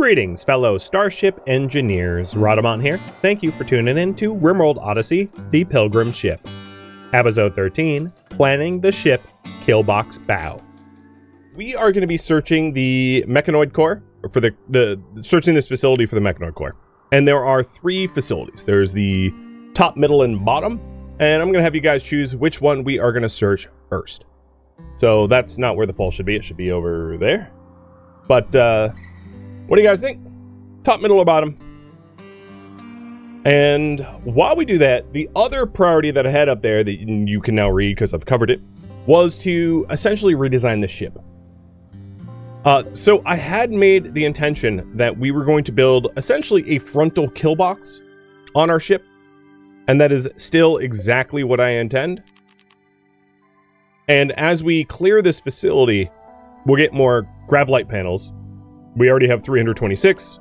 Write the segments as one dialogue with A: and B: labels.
A: Greetings, fellow Starship engineers. Rhadamant here. Thank you for tuning in to RimWorld Odyssey, the Pilgrim ship. Episode 13, Planning the Ship Killbox Bow. We are going to be searching the mechanoid core, for searching this facility for the mechanoid core. And there are three facilities. There's the top, middle, and bottom. And I'm going to have you guys choose which one we are going to search first. So that's not where the poll should be. It should be over there. But, what do you guys think? Top, middle, or bottom? And while we do that, the other priority that I had up there that you can now read because I've covered it was to essentially redesign the ship. So I had made the intention that we were going to build essentially a frontal kill box on our ship. And that is still exactly what I intend. And as we clear this facility, we'll get more gravlight panels. We already have 326,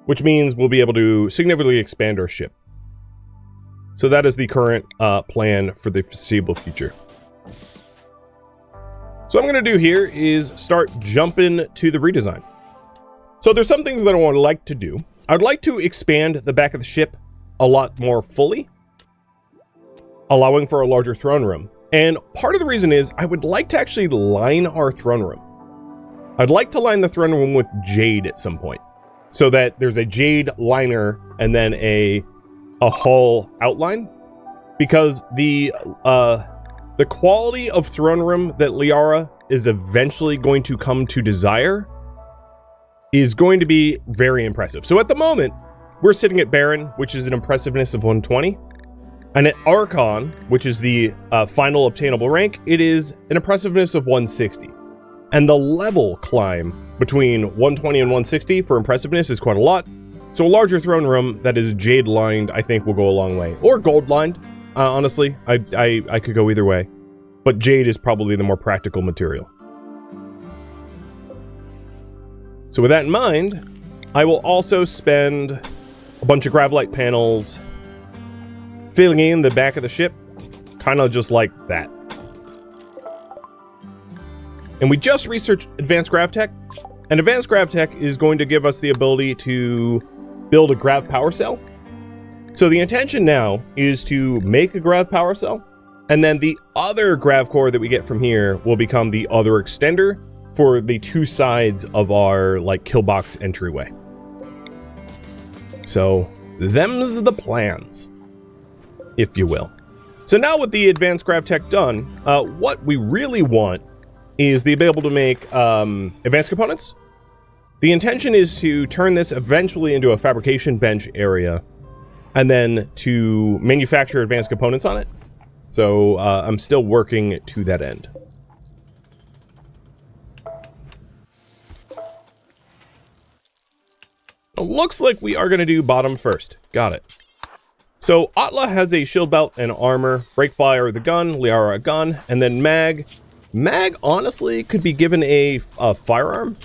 A: which means we'll be able to significantly expand our ship. So that is the current plan for the foreseeable future. So what I'm going to do here is start jumping to the redesign. So there's some things that I would like to do. I'd like to expand the back of the ship a lot more fully, allowing for a larger throne room. And part of the reason is I would like to actually line our throne room. I'd like to line the throne room with jade at some point, so that there's a jade liner and then a hull outline, because the quality of throne room that Liara is eventually going to come to desire is going to be very impressive. So at the moment, we're sitting at Baron, which is an impressiveness of 120, and at Archon, which is the final obtainable rank, it is an impressiveness of 160. And the level climb between 120 and 160 for impressiveness is quite a lot. So a larger throne room that is jade lined, I think, will go a long way. Or gold lined, honestly. I could go either way. But jade is probably the more practical material. So with that in mind, I will also spend a bunch of gravlight panels filling in the back of the ship, kind of just like that. And we just researched Advanced Grav Tech, and Advanced Grav Tech is going to give us the ability to build a grav power cell. So the intention now is to make a grav power cell, and then the other grav core that we get from here will become the other extender for the two sides of our Killbox entryway. So them's the plans, if you will. So now with the Advanced Grav Tech done, what we really want is the ability to make advanced components. The intention is to turn this eventually into a fabrication bench area and then to manufacture advanced components on it. So I'm still working to that end. It looks like we are going to do bottom first. Got it. So Atla has a shield belt and armor, Breakfire the gun, Liara a gun, and then Mag. Mag, honestly, could be given a firearm.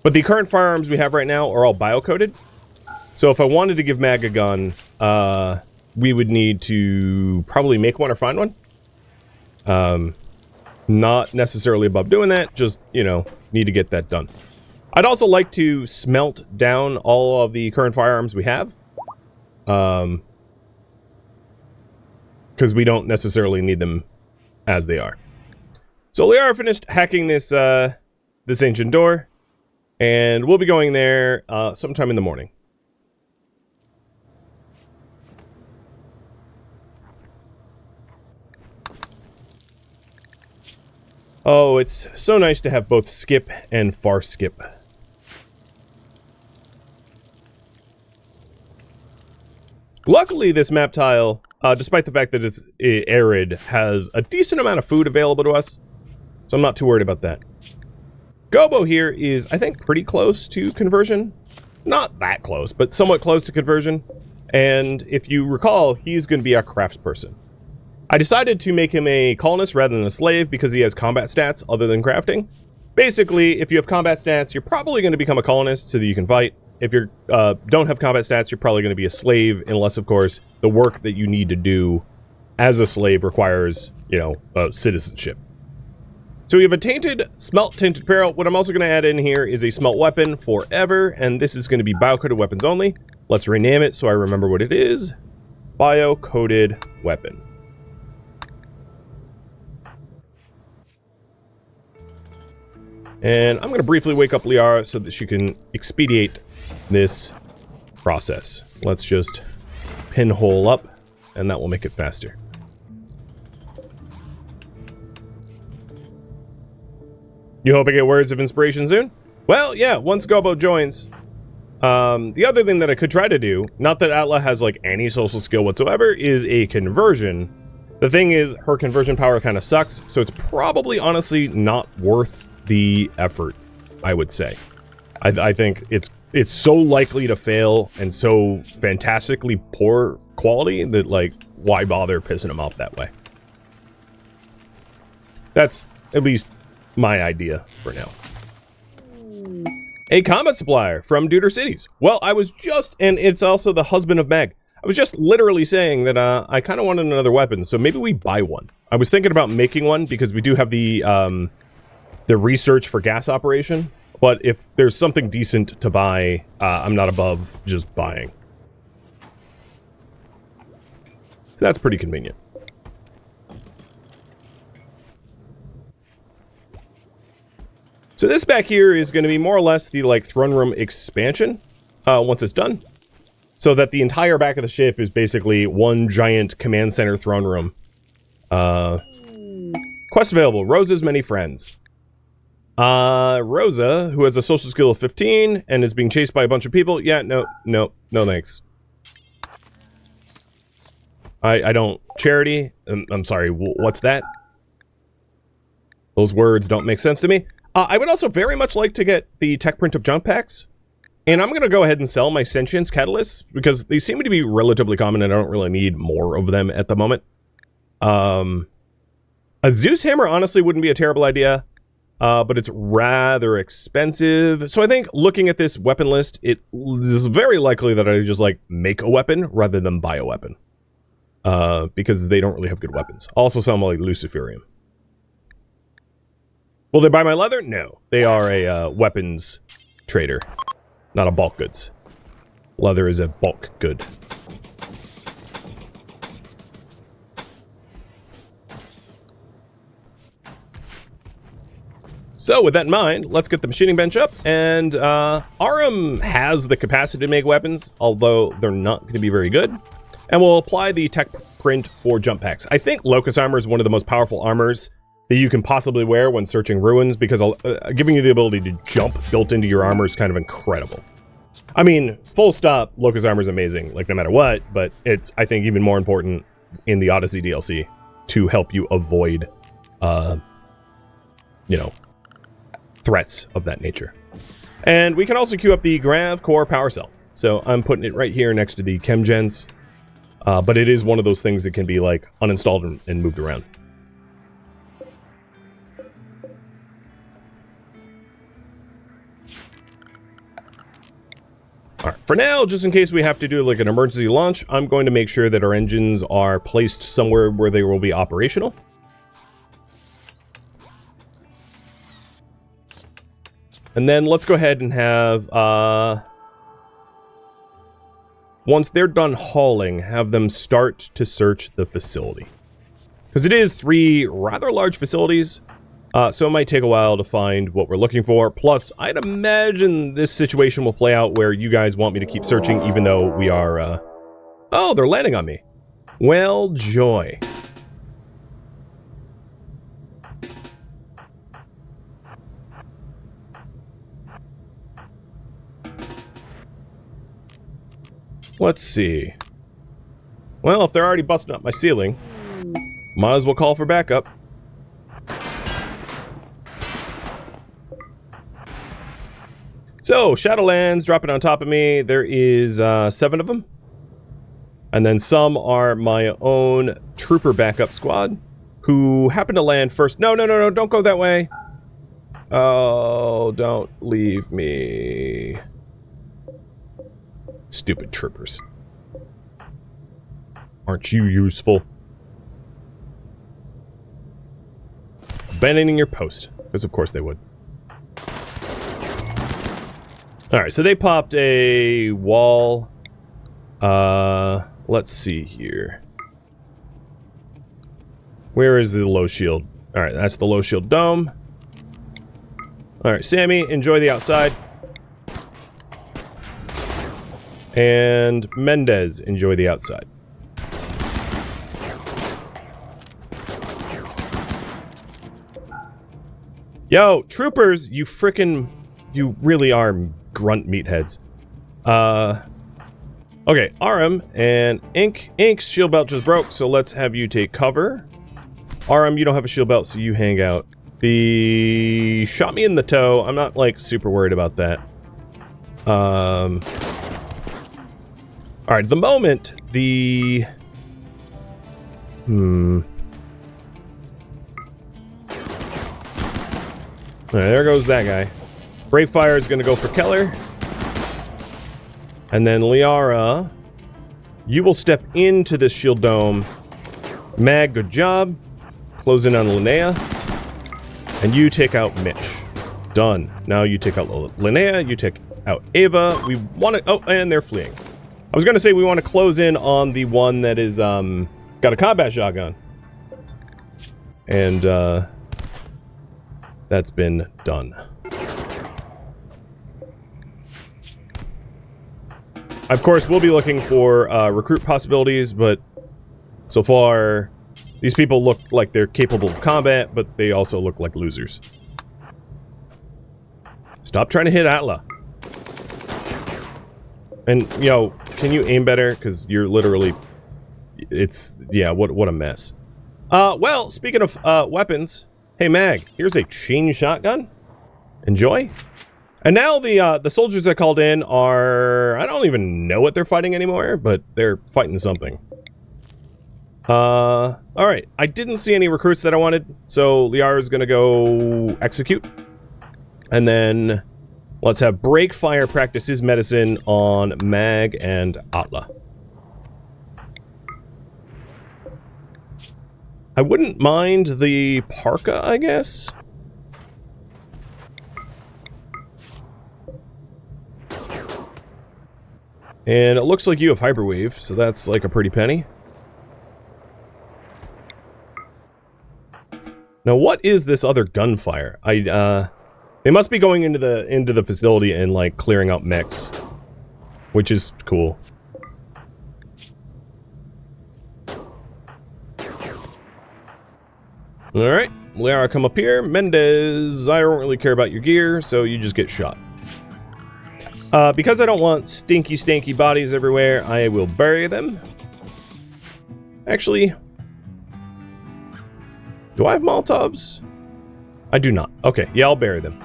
A: But the current firearms we have right now are all bio-coded. So if I wanted to give Mag a gun, we would need to probably make one or find one. Not necessarily above doing that, just, need to get that done. I'd also like to smelt down all of the current firearms we have. Because we don't necessarily need them as they are. So Liara finished hacking this this ancient door, and we'll be going there sometime in the morning. Oh, it's so nice to have both skip and far skip. Luckily, this map tile, despite the fact that it's arid, has a decent amount of food available to us. So I'm not too worried about that. Gobo here is, I think, pretty close to conversion. Not that close, but somewhat close to conversion. And if you recall, he's going to be our craftsperson. I decided to make him a colonist rather than a slave because he has combat stats other than crafting. Basically, if you have combat stats, you're probably going to become a colonist so that you can fight. If you don't have combat stats, you're probably going to be a slave, unless, of course, the work that you need to do as a slave requires, citizenship. So we have a tainted smelt tinted apparel. What I'm also going to add in here is a smelt weapon forever, and this is going to be bio-coated weapons only. Let's rename it so I remember what it is. Bio-coated weapon. And I'm going to briefly wake up Liara so that she can expedite this process. Let's just pinhole up, and that will make it faster. You hope I get words of inspiration soon? Well, yeah, once Gobo joins. The other thing that I could try to do, not that Atla has like any social skill whatsoever, is a conversion. The thing is, her conversion power kind of sucks, so it's probably honestly not worth the effort, I would say. I think it's so likely to fail and so fantastically poor quality that, like, why bother pissing him off that way? That's at least my idea for now. A combat supplier from Deuter Cities. Well, I was just, and it's also the husband of Meg. I was just literally saying that I kind of wanted another weapon, so maybe we buy one. I was thinking about making one because we do have the research for gas operation, but if there's something decent to buy, I'm not above just buying. So that's pretty convenient. So this back here is going to be more or less the, like, throne room expansion once it's done. So that the entire back of the ship is basically one giant command center throne room. Quest available. Rosa's many friends. Rosa, who has a social skill of 15 and is being chased by a bunch of people. Yeah, no thanks. I don't. Charity? I'm sorry, what's that? Those words don't make sense to me. I would also very much like to get the tech print of jump packs. And I'm going to go ahead and sell my sentience catalysts because they seem to be relatively common and I don't really need more of them at the moment. A Zeus hammer honestly wouldn't be a terrible idea, but it's rather expensive. So I think looking at this weapon list, it is very likely that I just, like, make a weapon rather than buy a weapon. Because they don't really have good weapons. Also some like Luciferium. Will they buy my leather? No. They are a weapons trader, not a bulk goods. Leather is a bulk good. So with that in mind, let's get the machining bench up. And Arum has the capacity to make weapons, although they're not going to be very good. And we'll apply the tech print for jump packs. I think Locust Armor is one of the most powerful armors that you can possibly wear when searching ruins, because giving you the ability to jump built into your armor is kind of incredible. I mean, full stop, Locust Armor is amazing, like, no matter what, but it's, I think, even more important in the Odyssey DLC to help you avoid, you know, threats of that nature. And we can also queue up the Grav Core Power Cell. So I'm putting it right here next to the Chem Gens. But it is one of those things that can be, like, uninstalled and moved around. Alright, for now, just in case we have to do, like, an emergency launch, I'm going to make sure that our engines are placed somewhere where they will be operational. And then let's go ahead and have, once they're done hauling, have them start to search the facility. Because it is 3 rather large facilities, so it might take a while to find what we're looking for. Plus, I'd imagine this situation will play out where you guys want me to keep searching, even though we are, oh, they're landing on me. Well, joy. Let's see. Well, if they're already busting up my ceiling, might as well call for backup. So, Shadowlands dropping on top of me. There is 7 of them. And then some are my own trooper backup squad, who happen to land first. No, don't go that way. Oh, don't leave me. Stupid troopers. Aren't you useful? Abandoning your post. Because of course they would. Alright, so they popped a wall. Let's see here. Where is the low shield? Alright, that's the low shield dome. Alright, Sammy, enjoy the outside. And Mendez, enjoy the outside. Yo, troopers, you frickin'... You really are grunt meatheads. Okay, RM and Ink. Ink's shield belt just broke, so let's have you take cover. RM, you don't have a shield belt, so you hang out. The... Shot me in the toe. I'm not, like, super worried about that. Alright, at the moment, the... Alright, there goes that guy. Brave Fire is going to go for Keller. And then Liara, you will step into this shield dome. Mag, good job. Close in on Linnea. And you take out Mitch. Done. Now you take out Linnea, you take out Ava. We want to... Oh, and they're fleeing. I was going to say we want to close in on the one that is, got a combat shotgun. And, that's been done. Of course, we'll be looking for recruit possibilities, but so far, these people look like they're capable of combat, but they also look like losers. Stop trying to hit Atla. And, yo, can you aim better? Because you're literally... It's... Yeah, what a mess. Well, speaking of weapons... Hey, Mag, here's a chain shotgun. Enjoy. And now the soldiers I called in are... I don't even know what they're fighting anymore, but they're fighting something. Alright. I didn't see any recruits that I wanted, so Liara's gonna go execute. And then let's have Break Fire practice his medicine on Mag and Atla. I wouldn't mind the parka, I guess. And it looks like you have Hyperwave, so that's like a pretty penny. Now, what is this other gunfire? They must be going into the facility and like clearing out mechs, which is cool. Alright, Liara, come up here. Mendez, I don't really care about your gear, so you just get shot. Because I don't want stanky bodies everywhere, I will bury them. Actually, do I have Molotovs? I do not. Okay, yeah, I'll bury them.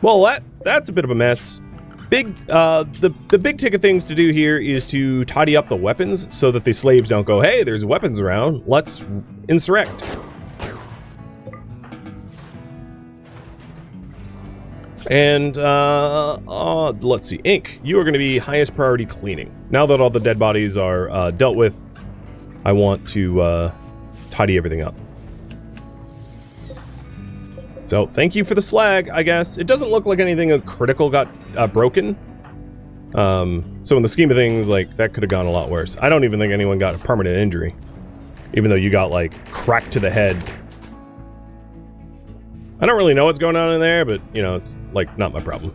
A: Well, that's a bit of a mess. The big ticket things to do here is to tidy up the weapons so that the slaves don't go, hey, there's weapons around, let's insurrect. And, let's see, Ink, you are going to be highest priority cleaning. Now that all the dead bodies are dealt with, I want to tidy everything up. So, thank you for the slag, I guess. It doesn't look like anything critical got broken. So in the scheme of things, like, that could have gone a lot worse. I don't even think anyone got a permanent injury. Even though you got, like, cracked to the head. I don't really know what's going on in there, but, you know, it's, like, not my problem.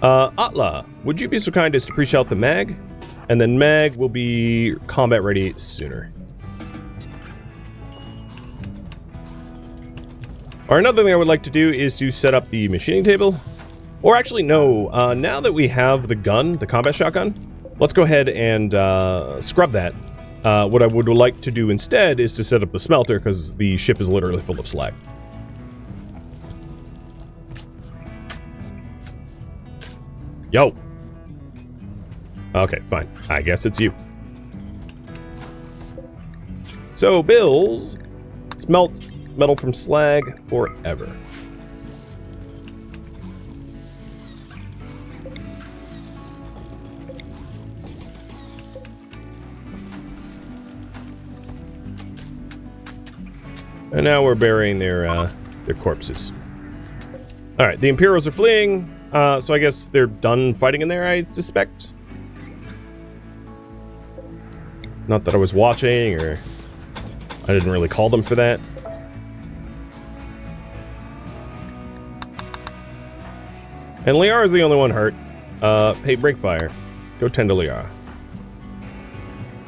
A: Atla, would you be so kind as to pre-shout the Mag? And then Mag will be combat ready sooner. Or another thing I would like to do is to set up the machining table. Or actually, no. Now that we have the gun, the combat shotgun, let's go ahead and scrub that. What I would like to do instead is to set up the smelter, because the ship is literally full of slag. Yo! Okay, fine. I guess it's you. So, Bills, smelt metal from slag forever. And now we're burying their corpses. Alright, the Imperials are fleeing, so I guess they're done fighting in there, I suspect. Not that I was watching, or I didn't really call them for that. And Liara's the only one hurt. Hey, Breakfire, go tend to Liara.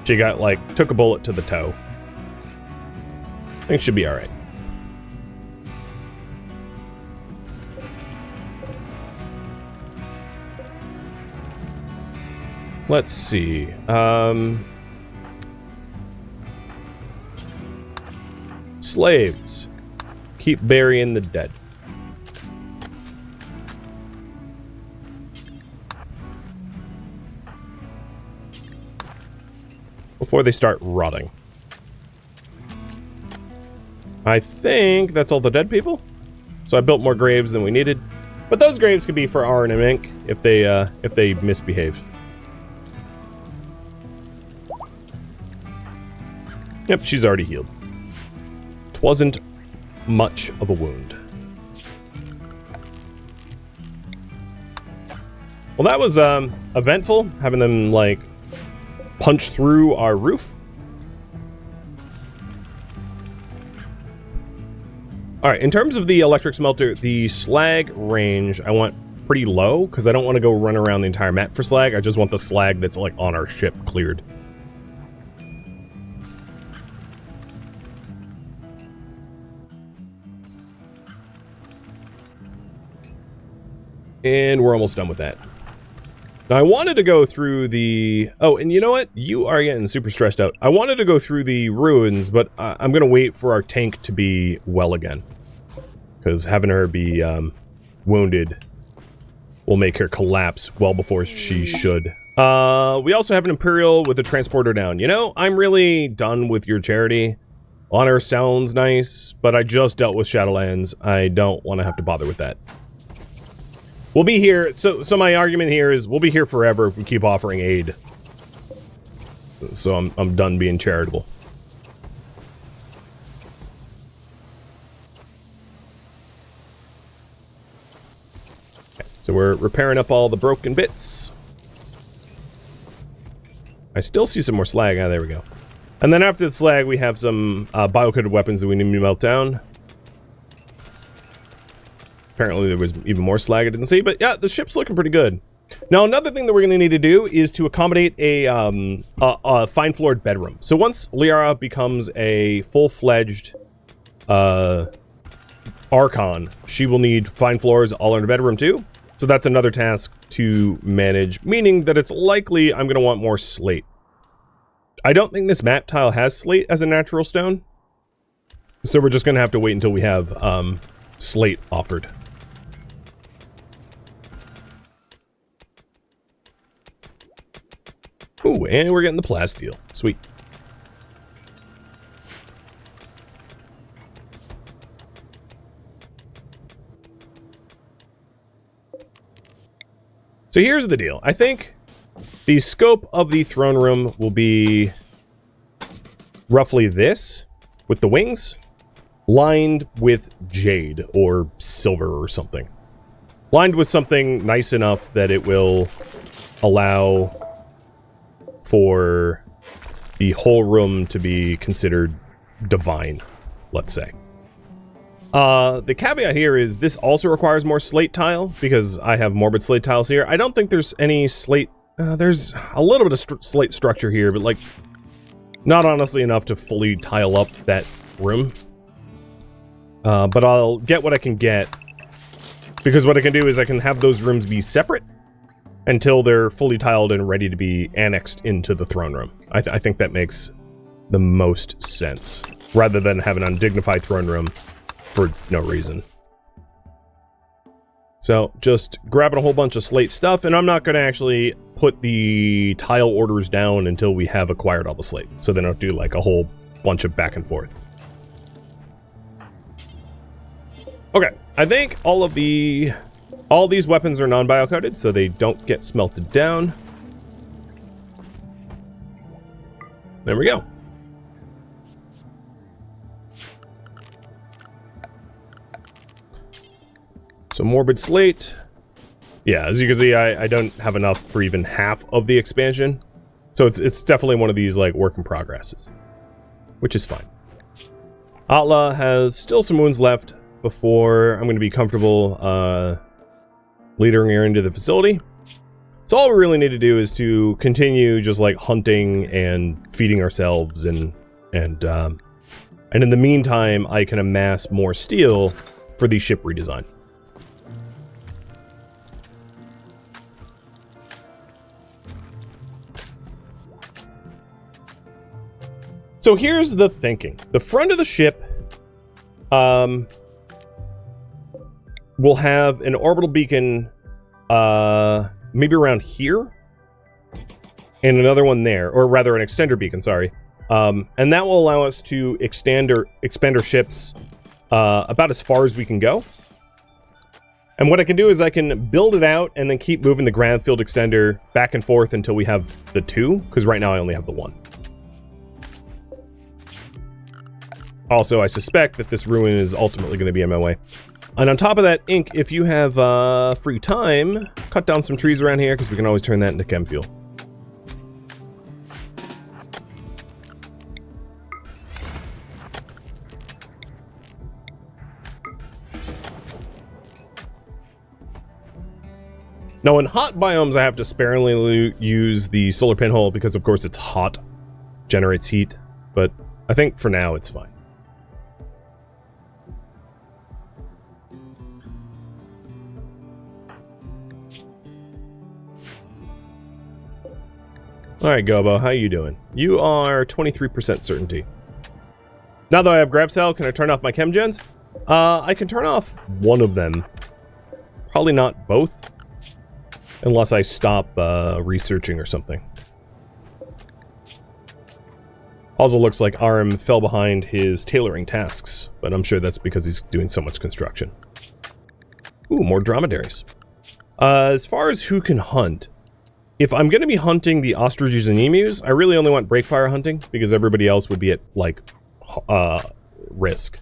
A: She got, like, took a bullet to the toe. I think she'll be alright. Let's see. Slaves. Keep burying the dead. Before they start rotting. I think that's all the dead people. So I built more graves than we needed. But those graves could be for Arn and Mink if they misbehave. Yep, she's already healed. Twasn't much of a wound. Well, that was eventful, having them like punch through our roof. Alright, in terms of the electric smelter, the slag range I want pretty low, because I don't want to go run around the entire map for slag. I just want the slag that's like on our ship cleared. And we're almost done with that. Now, I wanted to go through the... Oh, and you know what? You are getting super stressed out. I wanted to go through the ruins, but I'm going to wait for our tank to be well again. Because having her be wounded will make her collapse well before she should. We also have an Imperial with a transporter down. You know, I'm really done with your charity. Honor sounds nice, but I just dealt with Shadowlands. I don't want to have to bother with that. We'll be here, so my argument here is we'll be here forever if we keep offering aid. So I'm done being charitable. Okay, so we're repairing up all the broken bits. I still see some more slag. Ah, there we go. And then after the slag, we have some bio-coated weapons that we need to melt down. Apparently there was even more slag I didn't see, but yeah, the ship's looking pretty good. Now, another thing that we're going to need to do is to accommodate a fine-floored bedroom. So once Liara becomes a full-fledged Archon, she will need fine floors all in her bedroom too. So that's another task to manage, meaning that it's likely I'm going to want more slate. I don't think this map tile has slate as a natural stone, so we're just going to have to wait until we have slate offered. Ooh, and we're getting the plasteel. Sweet. So here's the deal. I think the scope of the throne room will be roughly this, with the wings, lined with jade or silver or something. Lined with something nice enough that it will allow for the whole room to be considered divine, let's say. The caveat here is this also requires more slate tile, because I have morbid slate tiles here. I don't think there's any slate... there's a little bit of slate structure here, but like, not honestly enough to fully tile up that room. But I'll get what I can get, because what I can do is I can have those rooms be separate until they're fully tiled and ready to be annexed into the throne room. I think that makes the most sense, rather than have an undignified throne room for no reason. So, just grabbing a whole bunch of slate stuff, and I'm not going to actually put the tile orders down until we have acquired all the slate, so they don't do like a whole bunch of back and forth. Okay, I think all these weapons are non-bio-coated, so they don't get smelted down. There we go. So morbid slate. Yeah, as you can see, I don't have enough for even half of the expansion. So it's definitely one of these, like, work in progresses. Which is fine. Atla has still some wounds left before I'm going to be comfortable leading her into the facility. So all we really need to do is to continue just, like, hunting and feeding ourselves and in the meantime, I can amass more steel for the ship redesign. So here's the thinking. The front of the ship will have an orbital beacon maybe around here and another one there, or rather an extender beacon, sorry. And that will allow us to expand our ships about as far as we can go. And what I can do is I can build it out and then keep moving the ground field extender back and forth until we have the 2, because right now I only have the 1. Also, I suspect that this ruin is ultimately going to be in my way. And on top of that, Ink, if you have free time, cut down some trees around here, because we can always turn that into chem fuel. Now, in hot biomes, I have to sparingly use the solar pinhole because, of course, it's hot, generates heat, but I think for now it's fine. Alright, Gobo, how you doing? You are 23% certainty. Now that I have grav cell, can I turn off my chem gens? I can turn off one of them. Probably not both. Unless I stop researching or something. Also looks like RM fell behind his tailoring tasks, but I'm sure that's because he's doing so much construction. Ooh, more dromedaries. As far as who can hunt, if I'm going to be hunting the ostriches and emus, I really only want breakfire hunting, because everybody else would be at, like, risk.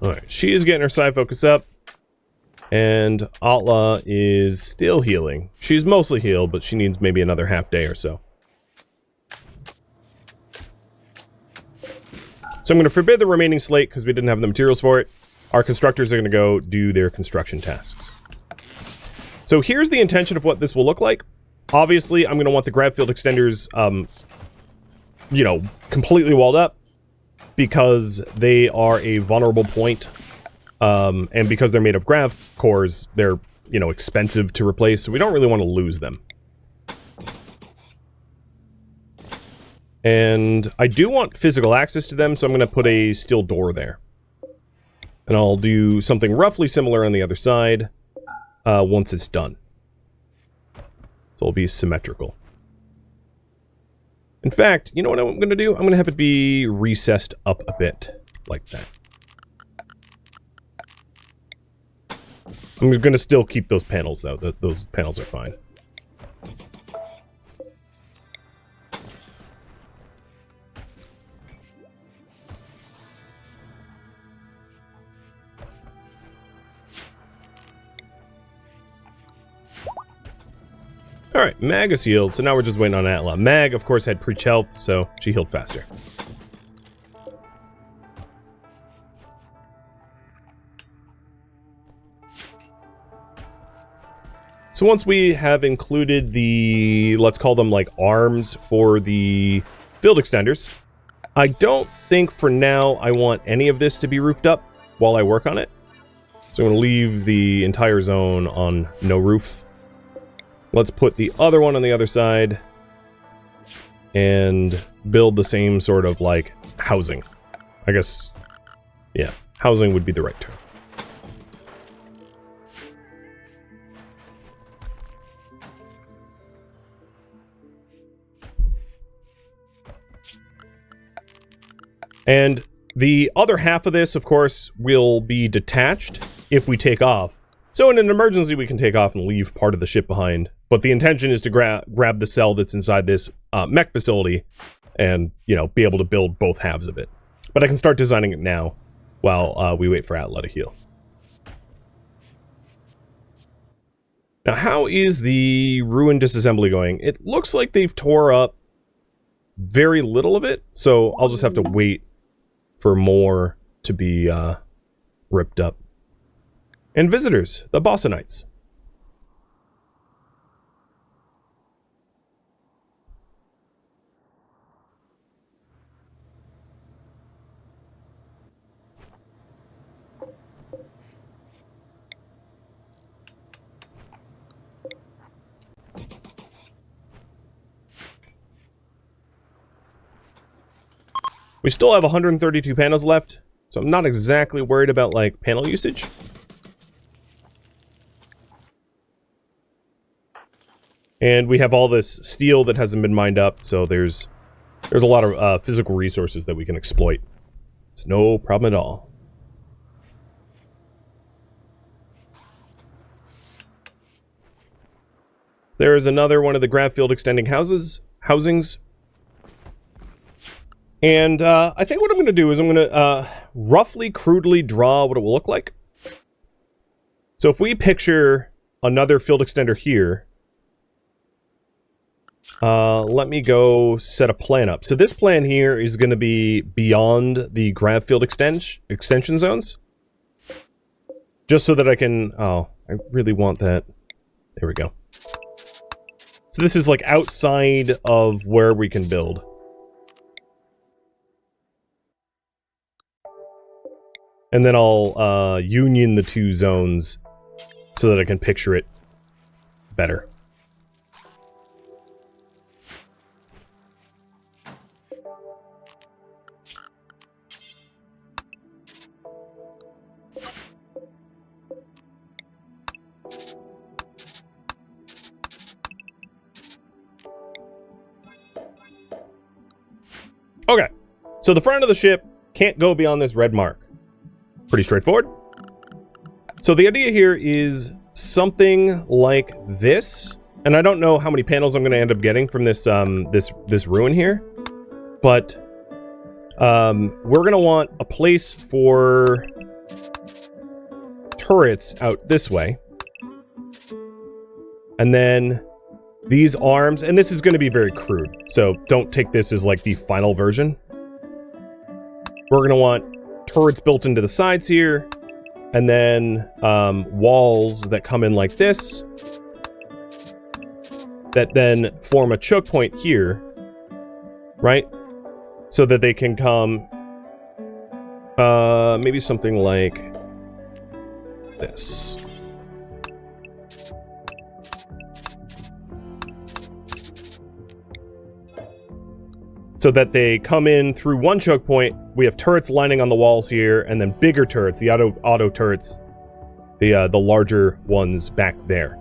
A: Alright, she is getting her side focus up. And Atla is still healing. She's mostly healed, but she needs maybe another half day or so. So I'm going to forbid the remaining slate because we didn't have the materials for it. Our constructors are going to go do their construction tasks. So here's the intention of what this will look like. Obviously, I'm going to want the grav field extenders, you know, completely walled up. Because they are a vulnerable point, and because they're made of grav cores, they're, you know, expensive to replace, so we don't really want to lose them. And I do want physical access to them, so I'm going to put a steel door there. And I'll do something roughly similar on the other side once it's done. So it'll be symmetrical. In fact, you know what I'm going to do? I'm going to have it be recessed up a bit, like that. I'm going to still keep those panels, though. Those panels are fine. Alright, Mag is healed, so now we're just waiting on Atla. Mag, of course, had preach health, so she healed faster. So once we have included the, let's call them like arms for the field extenders, I don't think for now I want any of this to be roofed up while I work on it. So I'm going to leave the entire zone on no roof. Let's put the other one on the other side and build the same sort of, like, housing. I guess, yeah, housing would be the right term. And the other half of this, of course, will be detached if we take off. So in an emergency, we can take off and leave part of the ship behind. But the intention is to grab the cell that's inside this mech facility and, you know, be able to build both halves of it. But I can start designing it now while we wait for Atla to heal. Now, how is the ruin disassembly going? It looks like they've tore up very little of it, so I'll just have to wait for more to be ripped up. And visitors, the Bossonites. We still have 132 panels left, so I'm not exactly worried about, like, panel usage. And we have all this steel that hasn't been mined up, so there's a lot of physical resources that we can exploit. It's no problem at all. There is another one of the grav field extending housings. And I think what I'm going to do is I'm going to roughly, crudely draw what it will look like. So if we picture another field extender here, let me go set a plan up. So this plan here is going to be beyond the grav field extension zones. Just so that I can... Oh, I really want that. There we go. So this is like outside of where we can build. And then I'll union the two zones so that I can picture it better. Okay, so the front of the ship can't go beyond this red mark. Pretty straightforward. So the idea here is something like this, and I don't know how many panels I'm going to end up getting from this this ruin here, but we're going to want a place for turrets out this way, and then these arms, and this is going to be very crude, so don't take this as like the final version. We're going to want turrets built into the sides here, and then walls that come in like this, that then form a choke point here, right? So that they can come, maybe something like this. So that they come in through one choke point. We have turrets lining on the walls here, and then bigger turrets, the auto turrets, the larger ones back there.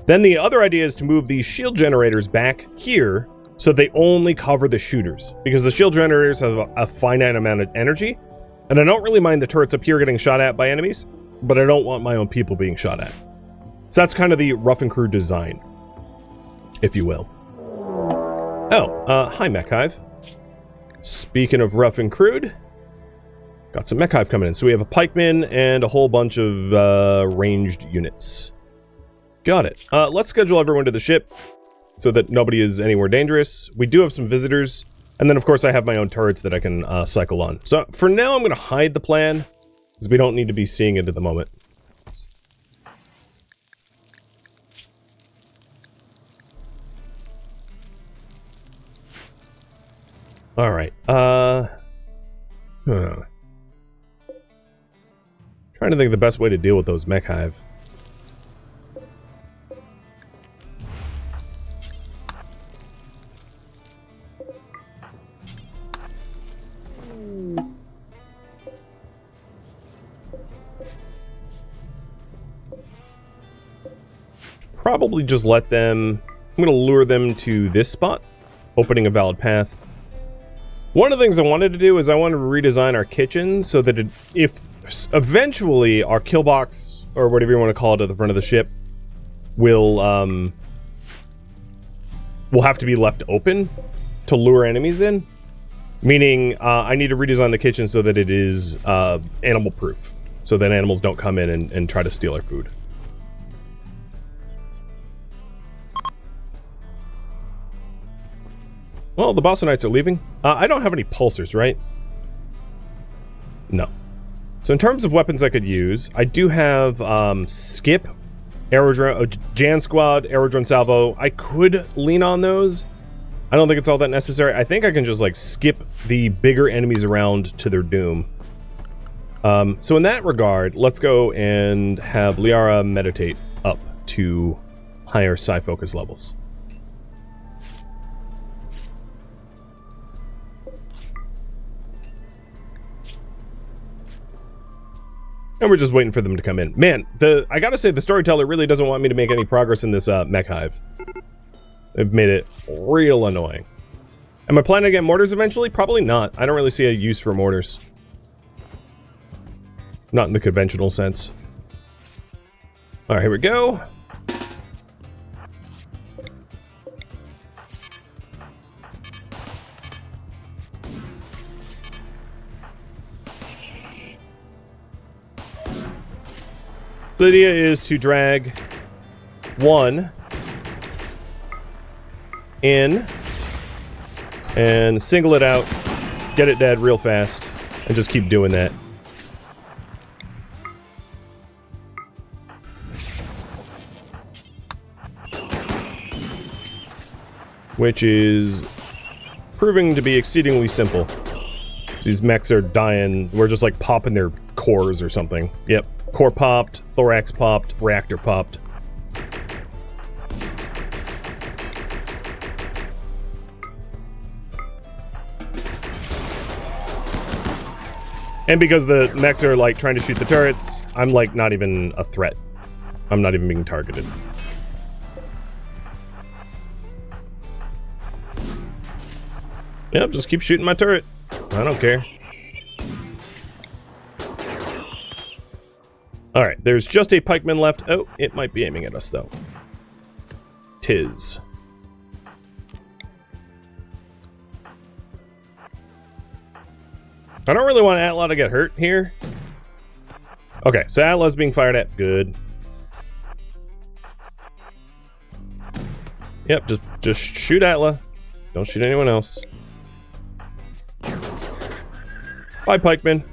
A: Then the other idea is to move these shield generators back here, so they only cover the shooters, because the shield generators have a finite amount of energy, and I don't really mind the turrets up here getting shot at by enemies, but I don't want my own people being shot at. So that's kind of the rough and crude design, if you will. Oh, hi, Mech Hive. Speaking of rough and crude, got some Mech Hive coming in. So we have a pikeman and a whole bunch of ranged units. Got it. Let's schedule everyone to the ship so that nobody is anywhere dangerous. We do have some visitors. And then, of course, I have my own turrets that I can cycle on. So for now, I'm going to hide the plan because we don't need to be seeing it at the moment. All right. Trying to think of the best way to deal with those Mech Hive. Probably just let them... I'm going to lure them to this spot, opening a valid path. One of the things I wanted to do is I wanted to redesign our kitchen so that if eventually our killbox, or whatever you want to call it, at the front of the ship will have to be left open to lure enemies in. Meaning, I need to redesign the kitchen so that it is animal proof, so that animals don't come in and try to steal our food. Well, the boss knights are leaving. I don't have any pulsers, right? No. So in terms of weapons I could use, I do have Skip, Aerodrone, Jan Squad, Aerodrone Salvo. I could lean on those. I don't think it's all that necessary. I think I can just like skip the bigger enemies around to their doom. So in that regard, let's go and have Liara meditate up to higher psi focus levels. And we're just waiting for them to come in. Man, I gotta say, the storyteller really doesn't want me to make any progress in this mech hive. They've made it real annoying. Am I planning to get mortars eventually? Probably not. I don't really see a use for mortars. Not in the conventional sense. Alright, here we go. The idea is to drag one in and single it out, get it dead real fast, and just keep doing that. Which is proving to be exceedingly simple. These mechs are dying. We're just like popping their cores or something. Yep. Core popped, thorax popped, reactor popped. And because the mechs are like trying to shoot the turrets, I'm like not even a threat. I'm not even being targeted. Yep, just keep shooting my turret. I don't care. Alright, there's just a pikeman left. Oh, it might be aiming at us, though. Tis. I don't really want Atla to get hurt here. Okay, so Atla's being fired at. Good. Yep, just shoot Atla. Don't shoot anyone else. Bye, pikeman.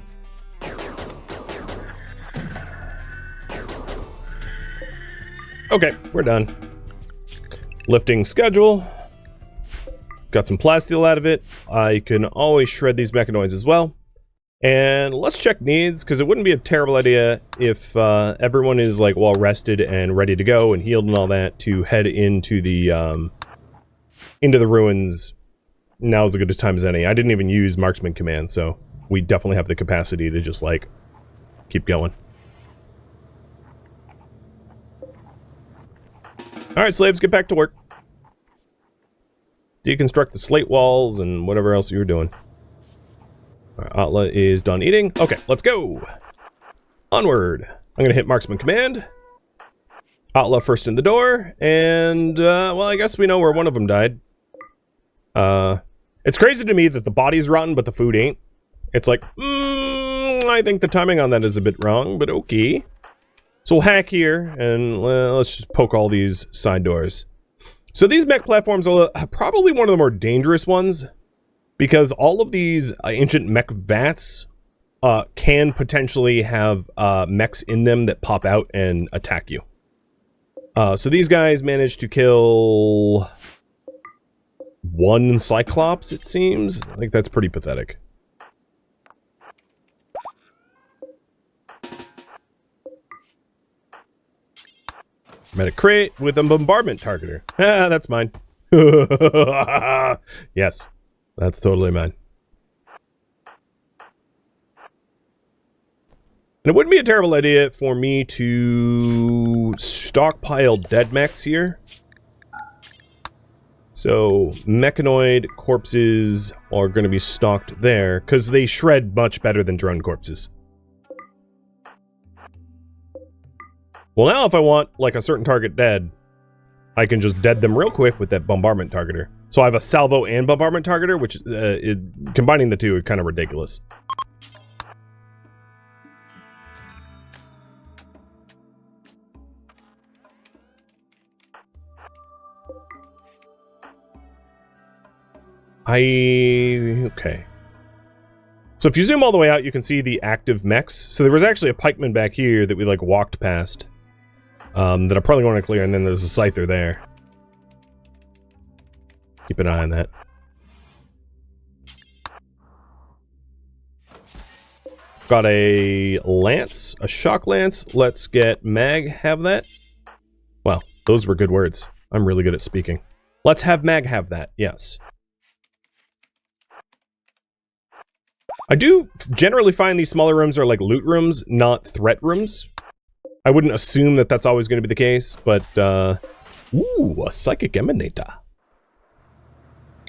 A: Okay, we're done. Lifting schedule. Got some plasteel out of it. I can always shred these mechanoids as well. And let's check needs, because it wouldn't be a terrible idea if everyone is like well rested and ready to go and healed and all that to head into the ruins. Now is as good a time as any. I didn't even use marksman command, so we definitely have the capacity to just like keep going. Alright, slaves, get back to work. Deconstruct the slate walls and whatever else you were doing. Alright, Atla is done eating. Okay, let's go! Onward! I'm gonna hit marksman command. Atla first in the door, and, well, I guess we know where one of them died. It's crazy to me that the body's rotten, but the food ain't. It's like, I think the timing on that is a bit wrong, but okay. So we'll hack here, and let's just poke all these side doors. So these mech platforms are probably one of the more dangerous ones, because all of these ancient mech vats can potentially have mechs in them that pop out and attack you. So these guys managed to kill one Cyclops, it seems. I think that's pretty pathetic. Met a crate with a bombardment targeter. Ah, that's mine. Yes, that's totally mine. And it wouldn't be a terrible idea for me to stockpile dead mechs here. So, mechanoid corpses are going to be stocked there, because they shred much better than drone corpses. Well, now if I want, like, a certain target dead, I can just dead them real quick with that bombardment targeter. So I have a salvo and bombardment targeter, which, combining the two is kind of ridiculous. Okay. So if you zoom all the way out, you can see the active mechs. So there was actually a pikeman back here that we, like, walked past. That I'm probably going to clear, and then there's a scyther there. Keep an eye on that. Got a lance, a shock lance. Let's get Mag have that. Wow, those were good words. I'm really good at speaking. Let's have Mag have that, yes. I do generally find these smaller rooms are like loot rooms, not threat rooms. I wouldn't assume that that's always going to be the case, but, ooh, a psychic emanator.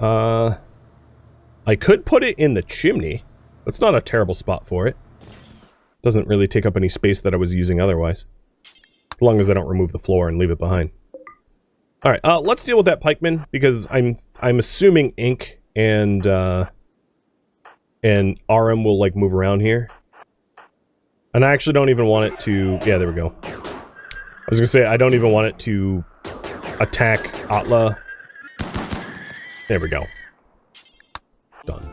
A: I could put it in the chimney. That's not a terrible spot for it. Doesn't really take up any space that I was using otherwise. As long as I don't remove the floor and leave it behind. Alright, let's deal with that pikeman, because I'm assuming Ink and RM will, like, move around here. And I actually don't even want it to... Yeah, there we go. I was gonna say, I don't even want it to attack Atla. There we go. Done.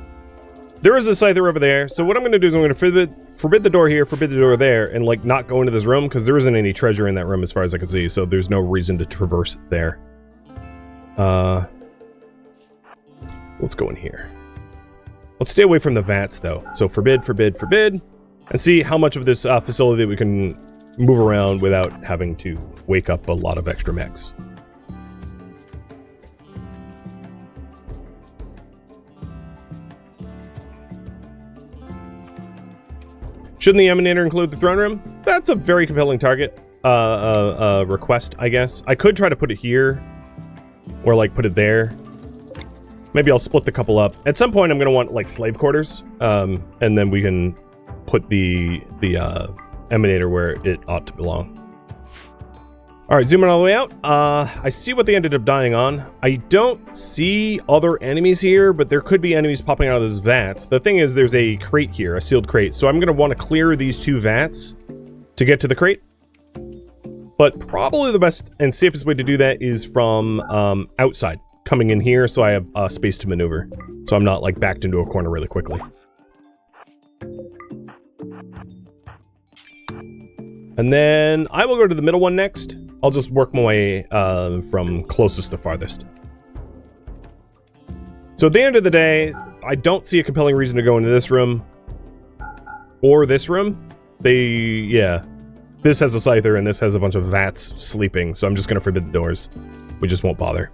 A: There is a scyther over there, so what I'm gonna do is I'm gonna forbid the door here, forbid the door there, and, like, not go into this room, because there isn't any treasure in that room as far as I can see, so there's no reason to traverse there. Let's go in here. Let's stay away from the vats, though. So forbid, forbid, forbid. And see how much of this facility we can move around without having to wake up a lot of extra mechs. Shouldn't the Emanator include the throne room? That's a very compelling target. Request, I guess. I could try to put it here. Or, like, put it there. Maybe I'll split the couple up. At some point, I'm going to want, like, slave quarters. And then we can put the Emanator where it ought to belong. Alright, zooming all the way out. I see what they ended up dying on. I don't see other enemies here, but there could be enemies popping out of this vats. The thing is, there's a crate here, a sealed crate. So I'm going to want to clear these two vats to get to the crate. But probably the best and safest way to do that is from outside. Coming in here, so I have space to maneuver. So I'm not, like, backed into a corner really quickly. And then I will go to the middle one next. I'll just work my way from closest to farthest. So at the end of the day, I don't see a compelling reason to go into this room. Or this room. Yeah. This has a scyther and this has a bunch of vats sleeping, so I'm just going to forbid the doors. We just won't bother.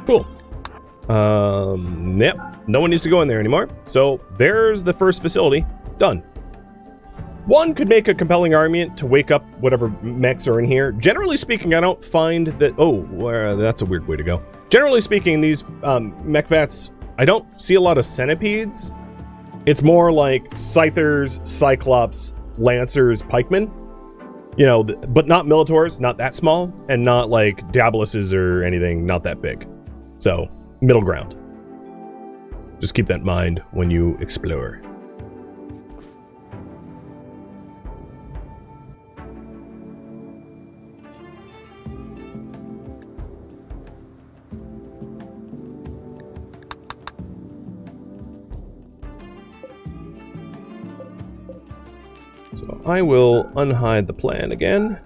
A: Cool. Yep. No one needs to go in there anymore. So, there's the first facility. Done. One could make a compelling argument to wake up whatever mechs are in here. Generally speaking, I don't find that... Oh, that's a weird way to go. Generally speaking, these mech vats, I don't see a lot of centipedes. It's more like scythers, cyclops, lancers, pikemen. You know, but not Militaurs, not that small, and not like Diaboluses or anything, not that big. So, middle ground. Just keep that in mind when you explore. So I will unhide the plan again.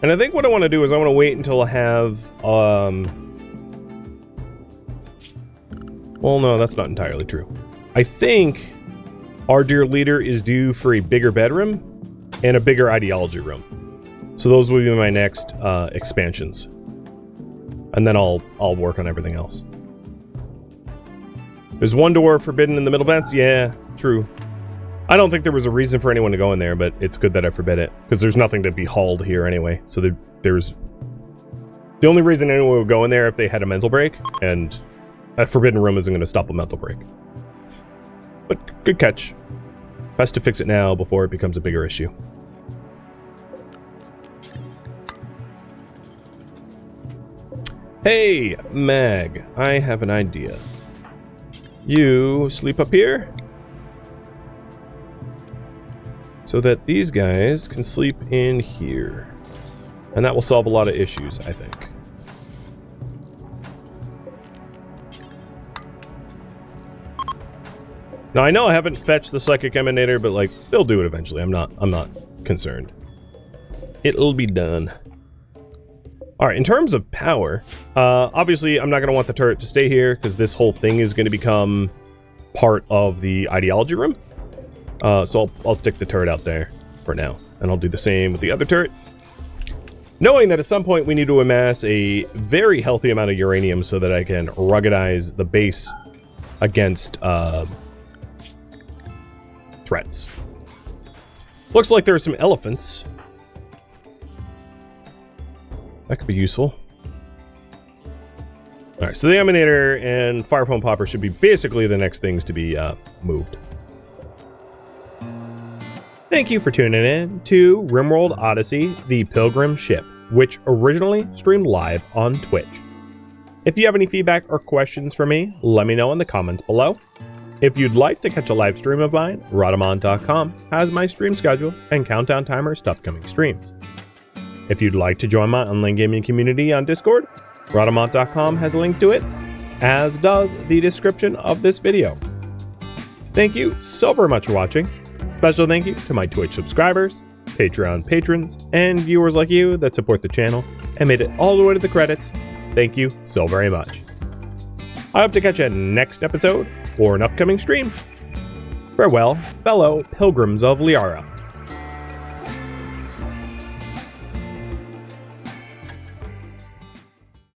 A: And I think what I want to do is I want to wait until I have, well, no, that's not entirely true. I think our dear leader is due for a bigger bedroom and a bigger ideology room. So those will be my next expansions. And then I'll work on everything else. There's one door forbidden in the middle vents? Yeah, true. I don't think there was a reason for anyone to go in there, but it's good that I forbid it, because there's nothing to be hauled here anyway. So there's... The only reason anyone would go in there if they had a mental break, and that forbidden room isn't going to stop a mental break. But good catch. Best to fix it now before it becomes a bigger issue. Hey, Mag, I have an idea. You sleep up here? So that these guys can sleep in here. And that will solve a lot of issues, I think. Now I know I haven't fetched the psychic emanator, but like they'll do it eventually. I'm not concerned. It'll be done. Alright, in terms of power, obviously I'm not gonna want the turret to stay here because this whole thing is gonna become part of the ideology room. So I'll stick the turret out there for now. And I'll do the same with the other turret. Knowing that at some point we need to amass a very healthy amount of uranium so that I can ruggedize the base against threats. Looks like there are some elephants. That could be useful. Alright, so the emanator and fire foam popper should be basically the next things to be moved. Thank you for tuning in to RimWorld Odyssey, the Pilgrim ship, which originally streamed live on Twitch. If you have any feedback or questions for me, let me know in the comments below. If you'd like to catch a live stream of mine, Rhadamant.com has my stream schedule and countdown timers to upcoming streams. If you'd like to join my online gaming community on Discord, Rhadamant.com has a link to it, as does the description of this video. Thank you so very much for watching. Special thank you to my Twitch subscribers, Patreon patrons, and viewers like you that support the channel and made it all the way to the credits. Thank you so very much. I hope to catch you next episode or an upcoming stream. Farewell, fellow pilgrims of Liara.